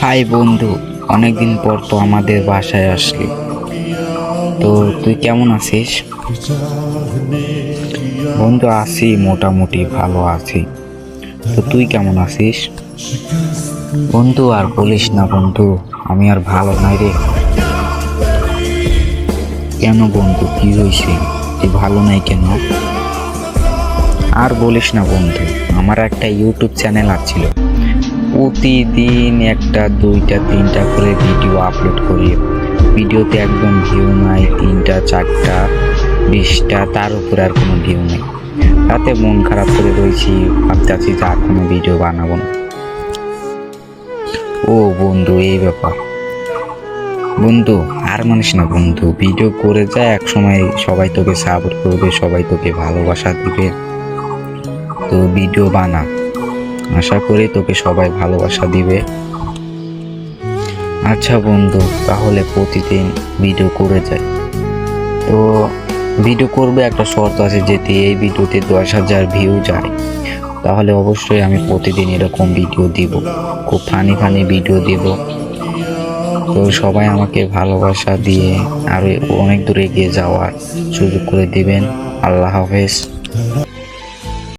High বন্ধু, অনেকদিন পর তো আমাদের বাসায় আসলি। তো তুই কেমন আছিস? বন্ধু, আছি মোটামুটি ভালো আছি। তো তুই কেমন আছিস? বন্ধু, আর বলিস না বন্ধু, আমি আর ভালো নাই রে। কেন বন্ধু, কি হয়েছে? তুই ভালো নাই কেন? আর বলিস না বন্ধু, আমার একটা ইউটিউব চ্যানেল আছিল। প্রতিদিন একটা দুইটা তিনটা করে ভিডিও আপলোড করি। ভিডিওতে একদম ভিউ নাই, 3টা 4টা 20টা, তার উপরে আর কোনো ভিউ নেই। তাতে মন খারাপ করে রয়েছি, ভাবতেছি যে আর কোনো ভিডিও বানাবো না। ও বন্ধু, এই ব্যাপার। বন্ধু, আর মানিস না বন্ধু, ভিডিও করে যায়, এক সময় সবাই তোকে সাপোর্ট করবে, সবাই তোকে ভালোবাসা দিবে। তো ভিডিও বানা, আশা করি তোকে সবাই ভালোবাসা দিবে। আচ্ছা বন্ধু, তাহলে প্রতিদিন ভিডিও করে যাই। তো ভিডিও করবে, একটা শর্ত আছে, যেটি এই ভিডিওতে 10,000 ভিউ যায়, তাহলে অবশ্যই আমি প্রতিদিন এরকম ভিডিও দিব, খুব ফানি ফানি ভিডিও দিব। তো সবাই আমাকে ভালোবাসা দিয়ে আরো অনেক দূরে এগিয়ে যাওয়ার সুযোগ করে দিবেন। আল্লাহ হাফেজ।